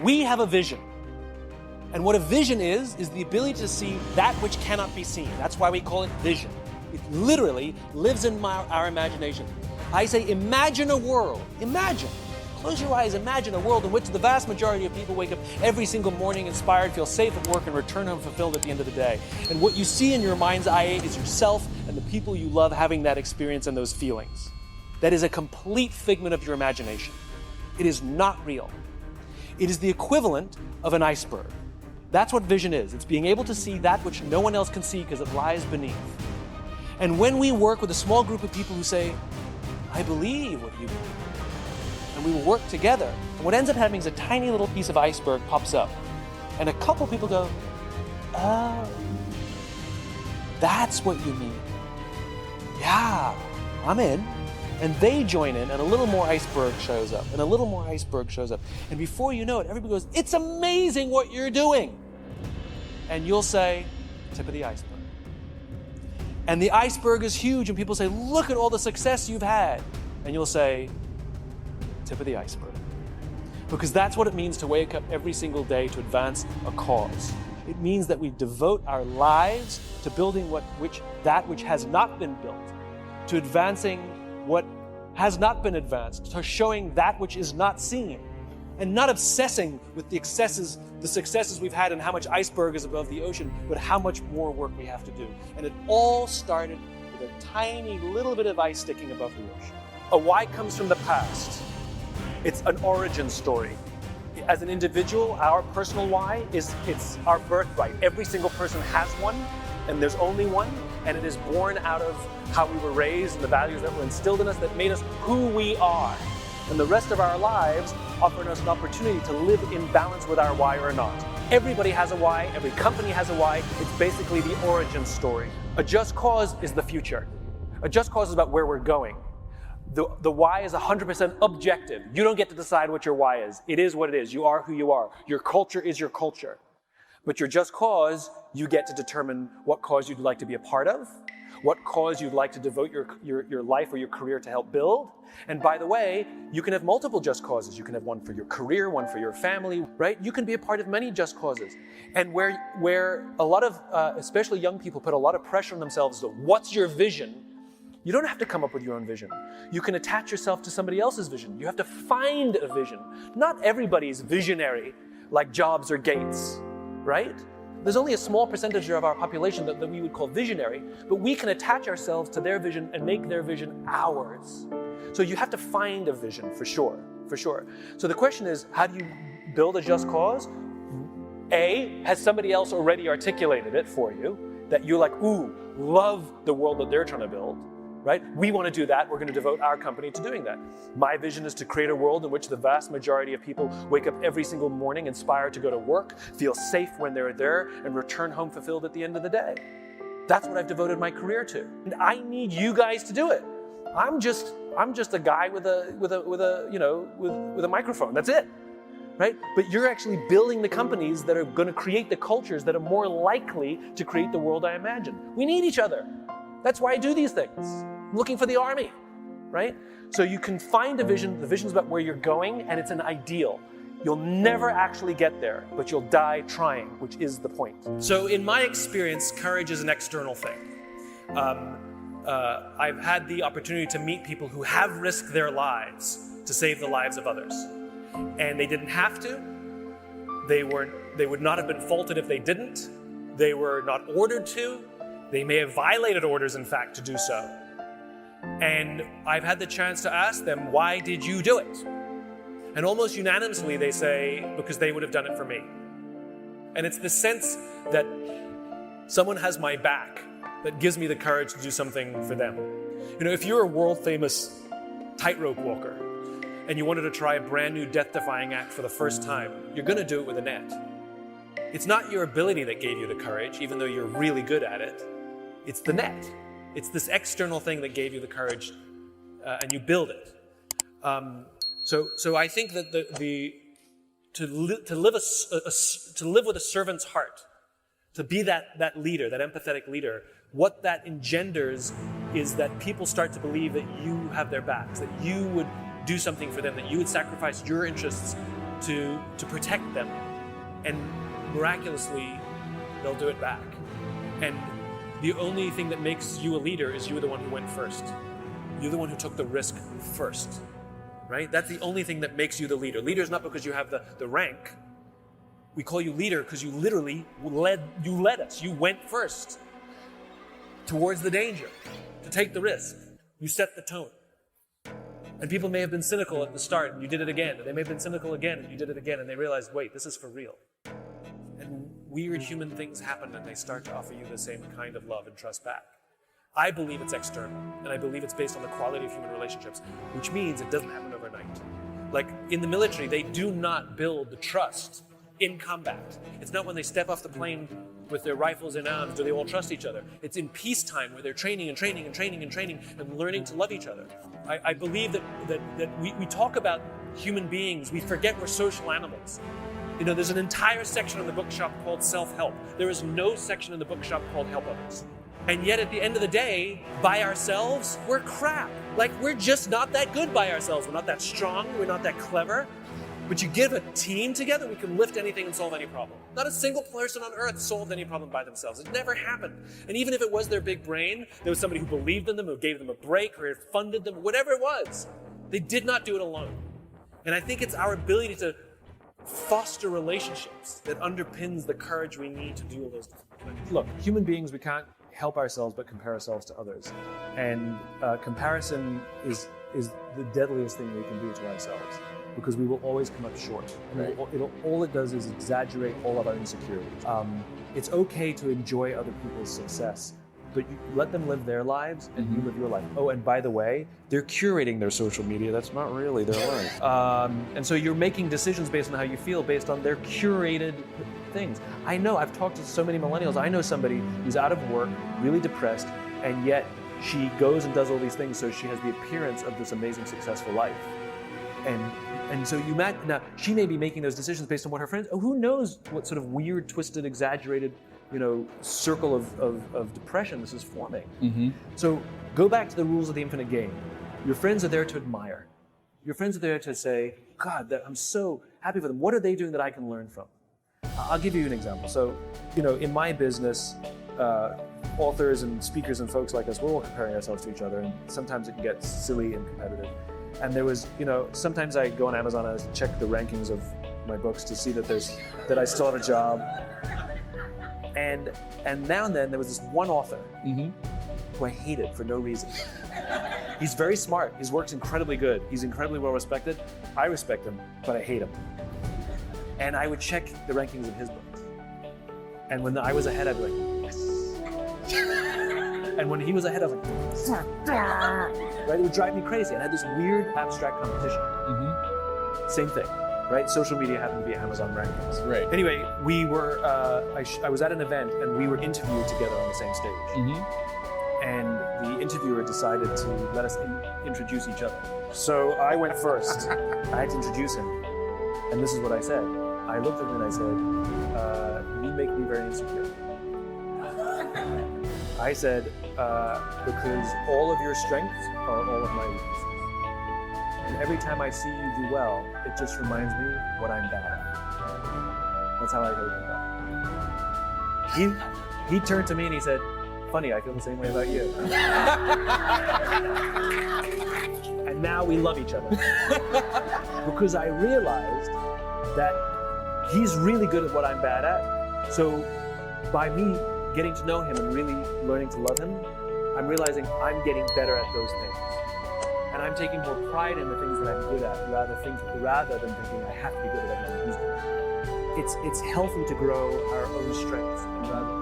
We have a vision. And what a vision is the ability to see that which cannot be seen. That's why we call it vision. It literally lives in our imagination. I say, imagine a world. Imagine. Close your eyes, imagine a world in which the vast majority of people wake up every single morning inspired, feel safe at work, and return home fulfilled at the end of the day. And what you see in your mind's eye is yourself and the people you love having that experience and those feelings. That is a complete figment of your imagination. It is not real. It is the equivalent of an iceberg. That's what vision is. It's being able to see that which no one else can see because it lies beneath. And when we work with a small group of people who say, I believe what you believe, and we will work together, and what ends up happening is a tiny little piece of iceberg pops up. And a couple people go, oh, that's what you mean. Yeah, I'm in. And they join in, and a little more iceberg shows up, and a little more iceberg shows up. And before you know it, everybody goes, it's amazing what you're doing. And you'll say, tip of the iceberg. And the iceberg is huge, and people say, look at all the success you've had. And you'll say, tip of the iceberg. Because that's what it means to wake up every single day to advance a cause. It means that we devote our lives to building that which has not been built, to advancing what has not been advanced, to showing that which is not seen, and not obsessing with the successes we've had and how much iceberg is above the ocean, but how much more work we have to do. And it all started with a tiny little bit of ice sticking above the ocean. A why comes from the past. It's an origin story. As an individual, our personal why it's our birthright. Every single person has one, and there's only one, and it is born out of how we were raised and the values that were instilled in us that made us who we are. And the rest of our lives offer us an opportunity to live in balance with our why or not. Everybody has a why, every company has a why. It's basically the origin story. A just cause is the future. A just cause is about where we're going. The why is 100% objective. You don't get to decide what your why is. It is what it is. You are who you are. Your culture is your culture. But your just cause, you get to determine what cause you'd like to be a part of, what cause you'd like to devote your life or your career to help build. And by the way, you can have multiple just causes. You can have one for your career, one for your family, right? You can be a part of many just causes. And where a lot of, especially young people, put a lot of pressure on themselves to what's your vision, you don't have to come up with your own vision. You can attach yourself to somebody else's vision. You have to find a vision. Not everybody's visionary like Jobs or Gates, right? There's only a small percentage of our population that we would call visionary, but we can attach ourselves to their vision and make their vision ours. So you have to find a vision for sure. So the question is, how do you build a just cause? A, has somebody else already articulated it for you that you're like, ooh, love the world that they're trying to build? Right? We want to do that. We're going to devote our company to doing that. My vision is to create a world in which the vast majority of people wake up every single morning inspired to go to work, feel safe when they're there, and return home fulfilled at the end of the day. That's what I've devoted my career to. And I need you guys to do it. I'm just a guy with a microphone. That's it. Right? But you're actually building the companies that are going to create the cultures that are more likely to create the world I imagine. We need each other. That's why I do these things. I'm looking for the army, right? So you can find a vision. The vision's about where you're going, and it's an ideal. You'll never actually get there, but you'll die trying, which is the point. So in my experience, courage is an external thing. I've had the opportunity to meet people who have risked their lives to save the lives of others. And they didn't have to. They would not have been faulted if they didn't. They were not ordered to. They may have violated orders, in fact, to do so. And I've had the chance to ask them, why did you do it? And almost unanimously they say, because they would have done it for me. And it's the sense that someone has my back that gives me the courage to do something for them. You know, if you're a world famous tightrope walker and you wanted to try a brand new death-defying act for the first time, you're going to do it with a net. It's not your ability that gave you the courage, even though you're really good at it. It's the net. It's this external thing that gave you the courage, and you build it. So I think that to live with a servant's heart, to be that leader, that empathetic leader, what that engenders is that people start to believe that you have their backs, that you would do something for them, that you would sacrifice your interests to protect them, and miraculously they'll do it back. And the only thing that makes you a leader is you were the one who went first. You're the one who took the risk first, right? That's the only thing that makes you the leader. Leader is not because you have the rank. We call you leader because you literally led us. You went first towards the danger, to take the risk. You set the tone. And people may have been cynical at the start, and you did it again. And they may have been cynical again, and you did it again, and they realized, wait, this is for real. And weird human things happen, and they start to offer you the same kind of love and trust back. I believe it's external, and I believe it's based on the quality of human relationships, which means it doesn't happen overnight. Like in the military, they do not build the trust in combat. It's not when they step off the plane with their rifles in arms do they all trust each other. It's in peacetime where they're training and learning to love each other. I believe that we talk about human beings, we forget we're social animals. You know, there's an entire section in the bookshop called self-help. There is no section in the bookshop called help others. And yet at the end of the day, by ourselves, we're crap. Like, we're just not that good by ourselves. We're not that strong, we're not that clever. But you give a team together, we can lift anything and solve any problem. Not a single person on earth solved any problem by themselves. It never happened. And even if it was their big brain, there was somebody who believed in them, who gave them a break, or funded them, whatever it was. They did not do it alone. And I think it's our ability to foster relationships that underpins the courage we need to do all those things. Look, human beings, we can't help ourselves but compare ourselves to others. And comparison is the deadliest thing we can do to ourselves, because we will always come up short. Right. All it does is exaggerate all of our insecurities. It's okay to enjoy other people's success, but you let them live their lives and you live your life. Oh, and by the way, they're curating their social media. That's not really their life. And so you're making decisions based on how you feel, based on their curated things. I know, I've talked to so many millennials. I know somebody who's out of work, really depressed, and yet she goes and does all these things so she has the appearance of this amazing, successful life. And so you imagine, now she may be making those decisions based on what her friends, who knows what sort of weird, twisted, exaggerated, circle of depression this is forming. Mm-hmm. So go back to the rules of the infinite game. Your friends are there to admire. Your friends are there to say, God, I'm so happy for them. What are they doing that I can learn from? I'll give you an example. So, in my business, authors and speakers and folks like us, we're all comparing ourselves to each other, and sometimes it can get silly and competitive. And there was, sometimes I go on Amazon and I check the rankings of my books to see that I still have a job. And now and then there was this one author who I hated for no reason. He's very smart. His work's incredibly good. He's incredibly well respected. I respect him, but I hate him. And I would check the rankings of his books. And when I was ahead, I'd be like, yes. And when he was ahead, I was like, yes. Right? It would drive me crazy. And I had this weird abstract competition. Mm-hmm. Same thing, right? Social media happened to be Amazon rankings. Right. Anyway, we were, I was at an event and we were interviewed together on the same stage. Mm-hmm. And the interviewer decided to let us introduce each other. So I went first. I had to introduce him. And this is what I said. I looked at him and I said, you make me very insecure. I said, because all of your strengths are all of my weaknesses. And every time I see you do well, it just reminds me what I'm bad at. That's how I heard that. He turned to me and he said, funny, I feel the same way about you. And now we love each other. Because I realized that he's really good at what I'm bad at. So by me getting to know him and really learning to love him, I'm realizing I'm getting better at those things. And I'm taking more pride in the things that I'm good at rather than thinking I have to be good at everything he's good at. It's healthy to grow our own strengths and rather